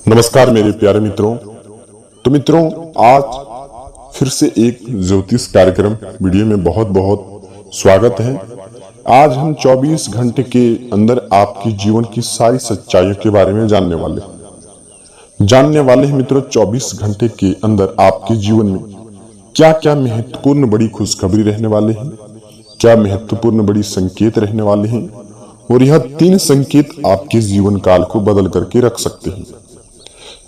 नमस्कार मेरे प्यारे मित्रों। तो मित्रों, आज फिर से एक ज्योतिष कार्यक्रम वीडियो में बहुत बहुत स्वागत है। आज हम 24 घंटे के अंदर आपके जीवन की सारी सच्चाइयों के बारे में जानने वाले हैं मित्रों। 24 घंटे के अंदर आपके जीवन में क्या क्या महत्वपूर्ण बड़ी खुशखबरी रहने वाले हैं, क्या महत्वपूर्ण बड़ी संकेत रहने वाले हैं, और यह 3 संकेत आपके जीवन काल को बदल करके रख सकते हैं।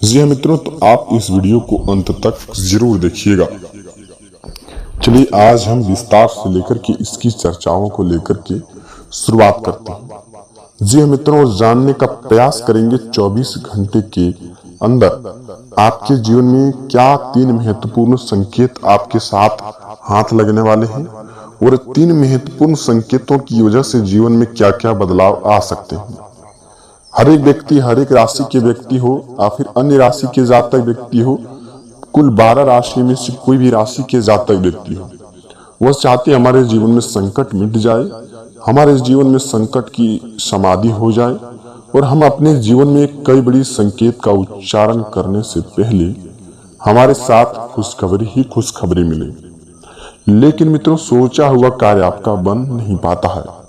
जी हाँ मित्रों, तो आप इस वीडियो को अंत तक जरूर देखिएगा। चलिए आज हम विस्तार से लेकर के इसकी चर्चाओं को लेकर के शुरुआत करते हैं। जी हाँ मित्रों, जानने का प्रयास करेंगे 24 घंटे के अंदर आपके जीवन में क्या 3 महत्वपूर्ण संकेत आपके साथ हाथ लगने वाले हैं, और 3 महत्वपूर्ण संकेतों की वजह से जीवन में क्या क्या बदलाव आ सकते हैं। हर एक व्यक्ति, हर एक राशि के व्यक्ति हो या फिर अन्य राशि के जातक व्यक्ति हो, कुल 12 राशि में से कोई भी राशि के जातक व्यक्ति हो, वह चाहते हमारे जीवन में संकट मिट जाए, हमारे जीवन में संकट की समाधि हो जाए, और हम अपने जीवन में कई बड़ी संकेत का उच्चारण करने से पहले हमारे साथ खुशखबरी ही खुशखबरी मिले। लेकिन मित्रों, सोचा हुआ कार्य आपका बन नहीं पाता है।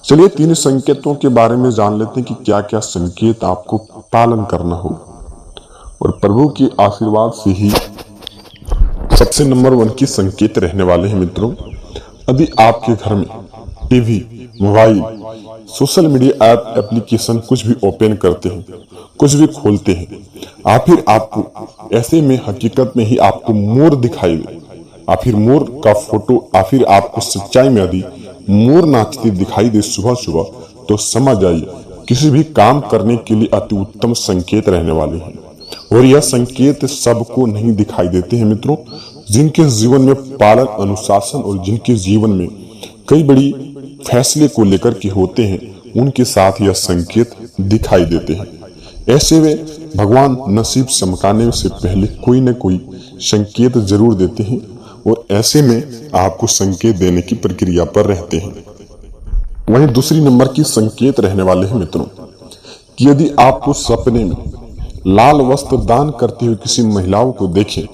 चलिए 3 संकेतों के बारे में जान लेते हैं कि क्या क्या संकेत आपको पालन करना हो, और प्रभु के आशीर्वाद से ही सबसे नंबर 1 की संकेत रहने वाले हैं मित्रों। यदि आपके घर में TV, mobile, social media app, application कुछ भी ओपन करते हैं, कुछ भी खोलते हैं, फिर आपको ऐसे में हकीकत में ही आपको मोर दिखाई दे, फिर मोर का फोटो, फिर आपको सच्चाई में यदि मोर नाचते दिखाई दे सुबह सुबह, तो समझ जाइए किसी भी काम करने के लिए अति उत्तम संकेत रहने वाले हैं। और यह संकेत सबको नहीं दिखाई देते हैं मित्रों। जिनके जीवन में पालन, अनुशासन और जिनके जीवन में कई बड़ी फैसले को लेकर के होते हैं, उनके साथ यह संकेत दिखाई देते हैं। ऐसे में भगवान नसीब चमकाने से पहले कोई न कोई संकेत जरूर देते हैं, और ऐसे में आपको संकेत देने की प्रक्रिया पर रहते हैं। वहीं दूसरी नंबर की संकेत रहने वाले हैं मित्रों कि यदि आपको सपने में लाल वस्त्र दान करते हुए किसी महिलाओं को देखें,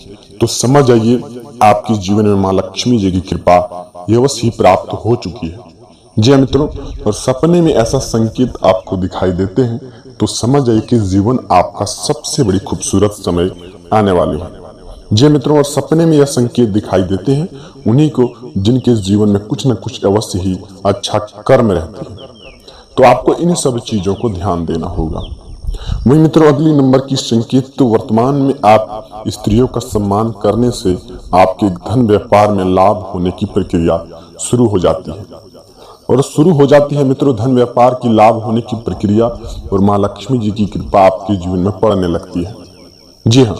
तो समझ जाइए आपके जीवन में मां लक्ष्मी जी की कृपा अवश्य ही प्राप्त हो चुकी है। जी हाँ मित्रों, और सपने में ऐसा संकेत आपको दिखाई देते हैं, तो समझ जाइए कि जीवन आपका सबसे बड़ी खूबसूरत समय आने वाले है। जी मित्रों, और सपने में यह संकेत दिखाई देते हैं उन्हीं को जिनके जीवन में कुछ न कुछ अवश्य ही अच्छा कर्म रहते हैं। तो आपको इन सब चीजों को ध्यान देना होगा। वही मित्रों, अगली नंबर की संकेत, तो वर्तमान में आप स्त्रियों का सम्मान करने से आपके धन व्यापार में लाभ होने की प्रक्रिया शुरू हो जाती है। और शुरू हो जाती है मित्रों धन व्यापार की लाभ होने की प्रक्रिया, और माँ लक्ष्मी जी की कृपा आपके जीवन में पड़ने लगती है। जी हाँ,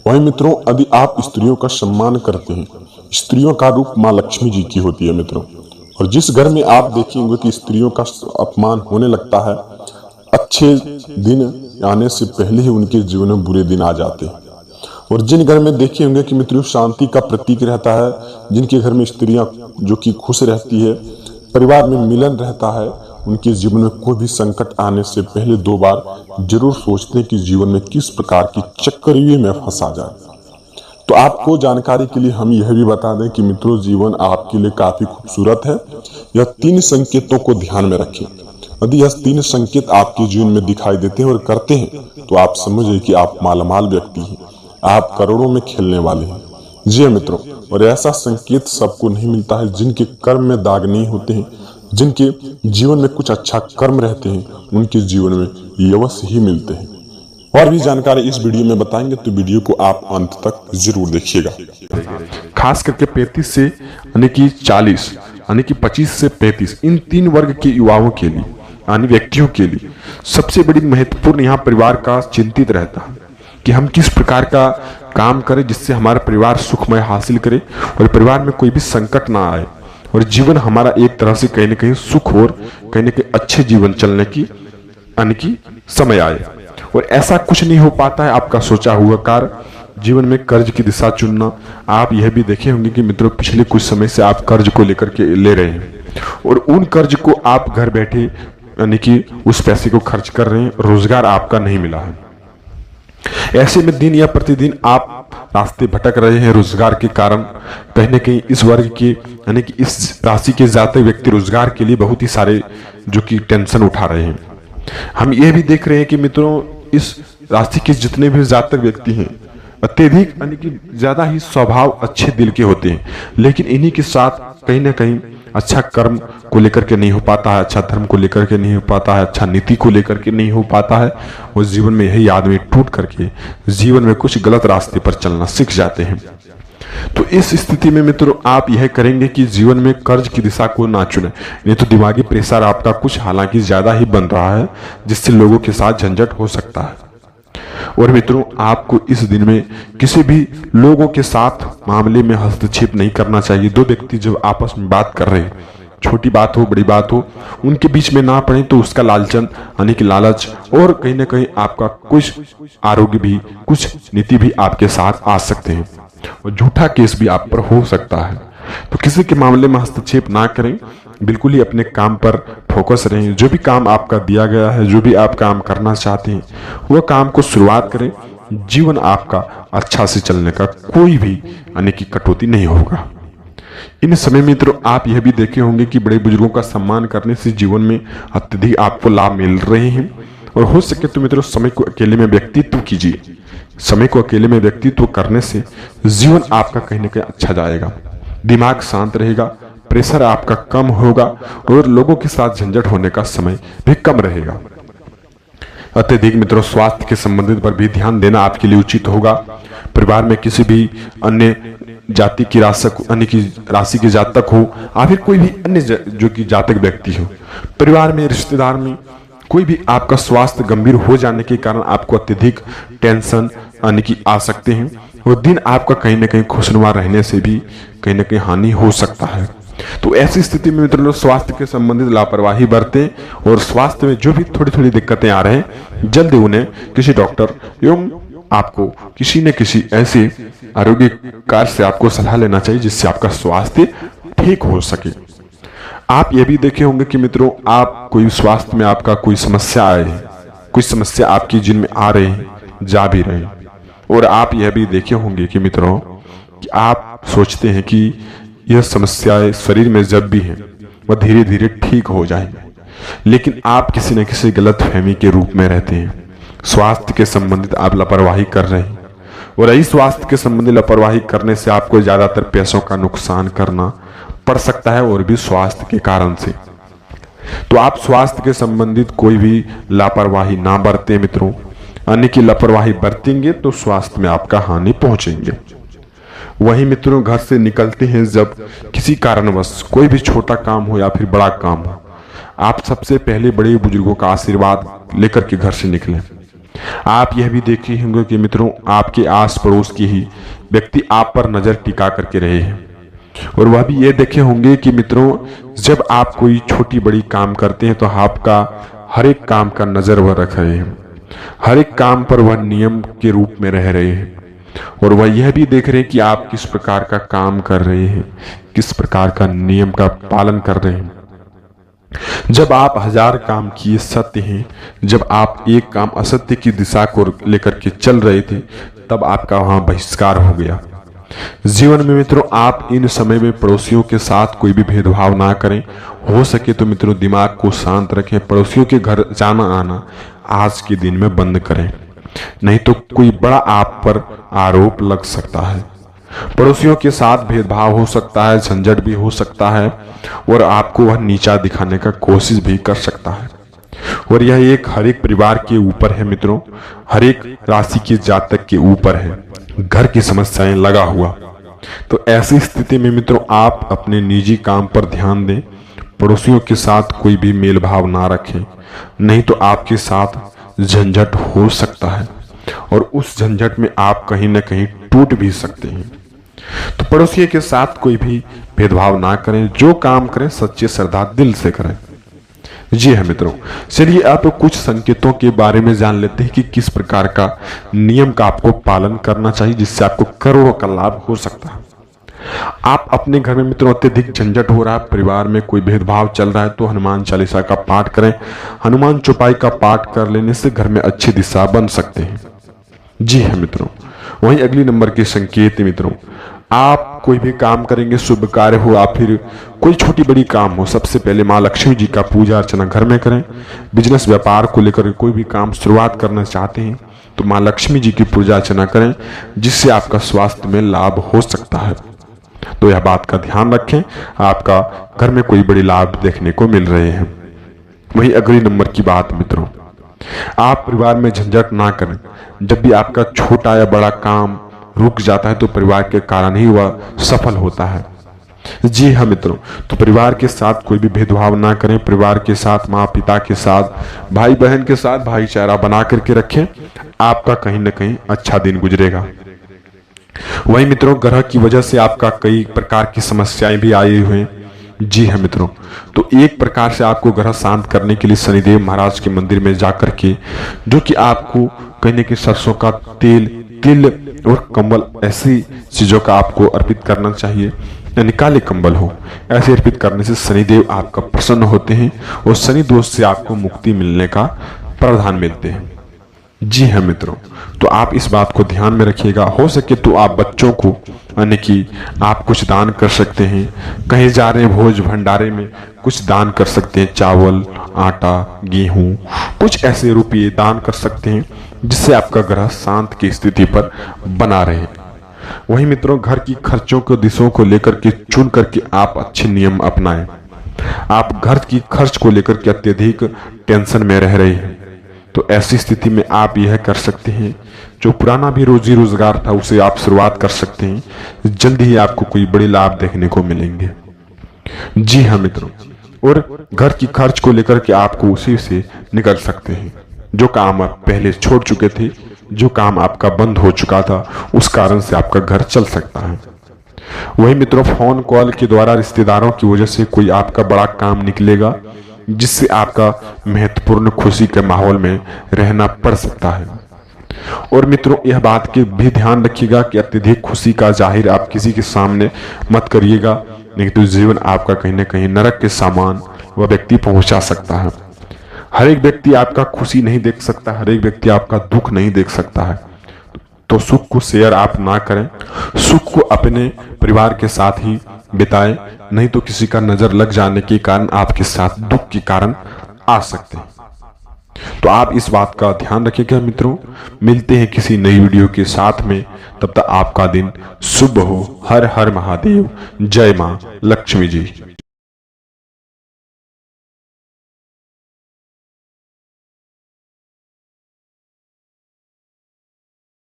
वही मित्रों, यदि आप स्त्रियों का सम्मान करते हैं, स्त्रियों का रूप माँ लक्ष्मी जी की होती है मित्रों। और जिस घर में आप देखेंगे कि स्त्रियों का अपमान होने लगता है, अच्छे दिन आने से पहले ही उनके जीवन में बुरे दिन आ जाते हैं। और जिन घर में देखे होंगे कि मित्रों शांति का प्रतीक रहता है, जिनके घर में स्त्रियां जो कि खुश रहती है, परिवार में मिलन रहता है, उनके जीवन में कोई भी संकट आने से पहले 2 बार जरूर सोचते हैं कि जीवन में किस प्रकार की चक्रव्यूह में फंसा जाए। तो आपको जानकारी के लिए हम यह भी बता दें कि मित्रों जीवन आपके लिए काफी खूबसूरत है। यह 3 संकेतों को ध्यान में रखें। यदि यह 3 संकेत आपके जीवन में दिखाई देते हैं और करते हैं, तो आप समझिए कि आप मालामाल व्यक्ति हैं, आप करोड़ों में खेलने वाले हैं। जी मित्रों, और ऐसा संकेत सबको नहीं मिलता है। जिनके कर्म में दाग नहीं होते हैं, जिनके जीवन में कुछ अच्छा कर्म रहते हैं, उनके जीवन में अवश्य ही मिलते हैं। और भी जानकारी इस वीडियो में बताएंगे, तो वीडियो को आप अंत तक जरूर देखिएगा। खास करके 35 से यानी कि 40 यानी कि 25 से 35 इन 3 वर्ग के युवाओं के लिए यानी व्यक्तियों के लिए सबसे बड़ी महत्वपूर्ण यहाँ परिवार का चिंतित रहता है कि हम किस प्रकार का काम करें जिससे हमारा परिवार सुखमय हासिल करे और परिवार में कोई भी संकट ना आए, और जीवन हमारा एक तरह से कहीं न कहीं सुख और कहीं न कहीं अच्छे जीवन चलने की यानी कि समय आए। और ऐसा कुछ नहीं हो पाता है आपका सोचा हुआ कार्य। जीवन में कर्ज की दिशा चुनना, आप यह भी देखे होंगे कि मित्रों पिछले कुछ समय से आप कर्ज को लेकर के ले रहे हैं, और उन कर्ज को आप घर बैठे यानी कि उस पैसे को खर्च कर रहे हैं, रोजगार आपका नहीं मिला है। ऐसे में दिन या प्रतिदिन आप रास्ते भटक रहे हैं रोजगार के कारण। कहीं न कहीं इस वर्ग के यानी कि इस राशि के जातक व्यक्ति रोजगार के लिए बहुत ही सारे जो कि टेंशन उठा रहे हैं। हम ये भी देख रहे हैं कि मित्रों इस राशि के जितने भी जातक व्यक्ति हैं अत्यधिक यानी कि ज्यादा ही स्वभाव अच्छे दिल के होते हैं, लेकिन इन्हीं के साथ कहीं ना कहीं अच्छा कर्म को लेकर के नहीं हो पाता है, अच्छा धर्म को लेकर के नहीं हो पाता है, अच्छा नीति को लेकर के नहीं हो पाता है। और जीवन में यही आदमी टूट करके जीवन में कुछ गलत रास्ते पर चलना सीख जाते हैं। तो इस स्थिति में मित्रों आप यह करेंगे कि जीवन में कर्ज की दिशा को ना चुने, नहीं तो दिमागी प्रेशर आपका कुछ हालांकि ज्यादा ही बन रहा है, जिससे लोगों के साथ झंझट हो सकता है। और मित्रों आपको इस दिन में किसी भी लोगों के साथ मामले में हस्तक्षेप नहीं करना चाहिए। दो व्यक्ति जब आपस में बात कर रहे हैं, छोटी बात हो बड़ी बात हो, उनके बीच में ना पड़े तो उसका लालचन यानी कि लालच और कहीं ना कहीं आपका कुछ आरोग्य भी कुछ नीति भी आपके साथ आ सकते हैं और झूठा केस भी आप पर हो सकता है। तो किसी के मामले में हस्तक्षेप ना करें, बिल्कुल ही अपने काम पर फोकस रहें। जो भी काम आपका दिया गया है, जो भी आप काम करना चाहते हैं वह काम को शुरुआत करें। जीवन आपका अच्छा से चलने का कोई भी यानी कि कटौती नहीं होगा। इन समय मित्रों आप यह भी देखे होंगे कि बड़े बुजुर्गों का सम्मान करने से जीवन में अत्यधिक आपको लाभ मिल रहे हैं। और हो सके तो मित्रों समय को अकेले में व्यक्तित्व कीजिए। समय को अकेले में व्यक्तित्व करने से जीवन आपका कहीं ना कहीं अच्छा जाएगा, दिमाग शांत रहेगा, प्रेशर आपका कम होगा और लोगों के साथ झंझट होने का समय भी कम रहेगा। अत्यधिक मित्रों स्वास्थ्य के संबंधित पर भी ध्यान देना आपके लिए उचित होगा। परिवार में किसी भी अन्य जाति की राशि के जातक हो या फिर कोई भी अन्य जो कि जातक व्यक्ति हो, परिवार में रिश्तेदार में कोई भी आपका स्वास्थ्य गंभीर हो जाने के कारण आपको अत्यधिक टेंशन यानी कि आ सकते हैं। वो दिन आपका कहीं ना कहीं खुशनुमा रहने से भी कहीं ना कहीं हानि हो सकता है। तो ऐसी स्थिति में मित्रों स्वास्थ्य के संबंधित लापरवाही बरतें और स्वास्थ्य में जो भी थोड़ी थोड़ी दिक्कतें आ रहे हैं जल्दी उन्हें किसी डॉक्टर एवं आपको किसी न किसी ऐसे आरोग्य कार्य से आपको सलाह लेना चाहिए जिससे आपका स्वास्थ्य ठीक हो सके। आप ये भी देखे होंगे कि मित्रों आप कोई स्वास्थ्य में आपका कोई समस्या आए है, कोई समस्या आपकी जिनमें आ रहे हैं जा भी रहे हैं, और आप यह भी देखे होंगे कि मित्रों कि आप सोचते हैं कि यह समस्याएं शरीर में जब भी हैं वह धीरे धीरे ठीक हो जाएंगे, लेकिन आप किसी न किसी गलत फहमी के रूप में रहते हैं। स्वास्थ्य के संबंधित आप लापरवाही कर रहे हैं और यही स्वास्थ्य के संबंधित लापरवाही करने से आपको ज्यादातर पैसों का नुकसान करना पड़ सकता है और भी स्वास्थ्य के कारण से। तो आप स्वास्थ्य के संबंधित कोई भी लापरवाही ना बरतें मित्रों, यानी कि लापरवाही बरतेंगे तो स्वास्थ्य में आपका हानि पहुंचेंगे। वही मित्रों घर से निकलते हैं जब किसी कारणवश कोई भी छोटा काम हो या फिर बड़ा काम हो, आप सबसे पहले बड़े बुजुर्गों का आशीर्वाद लेकर के घर से निकलें। आप यह भी देखे होंगे कि मित्रों आपके आस पड़ोस के ही व्यक्ति आप पर नजर टिका करके रहे हैं, और वह भी ये देखे होंगे कि मित्रों जब आप कोई छोटी बड़ी काम करते हैं तो आपका हर एक काम का नजर वह रख रहे हैं, हर एक काम पर वह नियम के रूप में रह रहे हैं, और वह यह भी देख रहे हैं कि आप किस प्रकार का काम कर रहे हैं, किस प्रकार का नियम का पालन कर रहे हैं। जब आप 1000 काम किए सत्य हैं, जब आप एक काम असत्य की दिशा को लेकर के चल रहे थे तब आपका वहां बहिष्कार हो गया। जीवन में मित्रों आप इन समय में पड़ोसियों के साथ कोई भी भेदभाव ना करें। हो सके तो मित्रों दिमाग को शांत रखें, पड़ोसियों के घर जाना आना आज के दिन में बंद करें, नहीं तो कोई बड़ा आप पर आरोप लग सकता है। पड़ोसियों के साथ भेदभाव हो सकता है, झंझट भी हो सकता है और आपको वह नीचा दिखाने का कोशिश भी कर सकता है। और यह एक हर एक परिवार के ऊपर है मित्रों, हर एक राशि के जातक के ऊपर है, घर की समस्याएं लगा हुआ। तो ऐसी स्थिति में मित्रों आप अपने निजी काम पर ध्यान दें, पड़ोसियों के साथ कोई भी मेल भाव ना रखें, नहीं तो आपके साथ झंझट हो सकता है और उस झंझट में आप कहीं ना कहीं टूट भी सकते हैं। तो पड़ोसियों के साथ कोई भी भेदभाव ना करें, जो काम करें सच्चे श्रद्धा दिल से करें। जी है मित्रों, चलिए आप कुछ संकेतों के बारे में जान लेते हैं कि किस प्रकार का नियम का आपको पालन करना चाहिए जिससे आपको करोड़ों का लाभ हो सकता है। आप अपने घर में मित्रों अत्यधिक झंझट हो रहा है, परिवार में कोई भेदभाव चल रहा है तो हनुमान चालीसा का पाठ करें। हनुमान चौपाई का पाठ कर लेने से घर में अच्छी दिशा बन सकते हैं। जी हाँ मित्रों, वहीं अगली नंबर के संकेत मित्रों, आप कोई भी काम करेंगे, शुभ कार्य हो या फिर कोई छोटी बड़ी काम हो, सबसे पहले माँ लक्ष्मी जी का पूजा अर्चना घर में करें। बिजनेस व्यापार को लेकर कोई भी काम शुरुआत करना चाहते हैं तो माँ लक्ष्मी जी की पूजा अर्चना करें, जिससे आपका स्वास्थ्य में लाभ हो सकता है। तो यह बात का ध्यान रखें, आपका घर में कोई बड़ी लाभ देखने को मिल रहे हैं। वही अगली नंबर की बात मित्रों, आप परिवार में झंझट ना करें। जब भी आपका छोटा या बड़ा काम रुक जाता है तो परिवार के कारण ही वह सफल होता है। जी हाँ मित्रों, तो परिवार के साथ कोई भी भेदभाव ना करें। परिवार के साथ, माँ पिता के साथ, भाई बहन के साथ भाईचारा बना करके रखें। आपका कहीं ना कहीं अच्छा दिन गुजरेगा। वही मित्रों, ग्रह की वजह से आपका कई प्रकार की समस्याएं भी आई हुई हैं। जी हाँ मित्रों, तो एक प्रकार से आपको ग्रह शांत करने के लिए शनिदेव महाराज के मंदिर में जाकर के, जो कि आपको कहने की सरसों का तेल, तिल और कंबल, ऐसी चीजों का आपको अर्पित करना चाहिए, यानी काले कंबल हो। ऐसे अर्पित करने से शनिदेव आपका प्रसन्न होते हैं और शनि दोष से आपको मुक्ति मिलने का प्रावधान मिलते हैं। जी हाँ मित्रों, तो आप इस बात को ध्यान में रखिएगा। हो सके तो आप बच्चों को, यानी कि आप कुछ दान कर सकते हैं। कहीं जा रहे हैं भोज भंडारे में, कुछ दान कर सकते हैं, चावल, आटा, गेहूं, कुछ ऐसे रुपये दान कर सकते हैं, जिससे आपका ग्रह शांत की स्थिति पर बना रहे। वही मित्रों, घर की खर्चों के दिशों को लेकर के चुन करके आप अच्छे नियम अपनाएं। आप घर की खर्च को लेकर के अत्यधिक टेंशन में रह रहे हैं, तो ऐसी स्थिति में आप यह कर सकते हैं, जो पुराना भी रोजी रोजगार था उसे आप शुरुआत कर सकते हैं। जल्द ही आपको कोई बड़े लाभ देखने को मिलेंगे। जी हाँ मित्रों, और घर की खर्च को लेकर के आपको उसी से निकल सकते हैं। जो काम आप पहले छोड़ चुके थे, जो काम आपका बंद हो चुका था, उस कारण से आपका घर चल सकता है। वही मित्रों, फोन कॉल के द्वारा रिश्तेदारों की वजह से कोई आपका बड़ा काम निकलेगा, जिससे आपका महत्वपूर्ण खुशी के माहौल में रहना पड़ सकता है। और मित्रों, यह बात के भी ध्यान रखिएगा कि अत्यधिक खुशी का जाहिर आप किसी के सामने मत करिएगा, नहीं तो जीवन आपका कहीं ना कहीं नरक के समान वह व्यक्ति पहुंचा सकता है। हर एक व्यक्ति आपका खुशी नहीं देख सकता, हर एक व्यक्ति आपका दुख नहीं देख सकता है। तो सुख को शेयर आप ना करें, सुख को अपने परिवार के साथ ही बिताएं, नहीं तो किसी का नजर लग जाने के कारण आपके साथ दुख के कारण आ सकते हैं। तो आप इस बात का ध्यान रखिएगा मित्रों। मिलते हैं किसी नई वीडियो के साथ में, तब तक आपका दिन शुभ हो। हर हर महादेव। जय मां लक्ष्मी जी।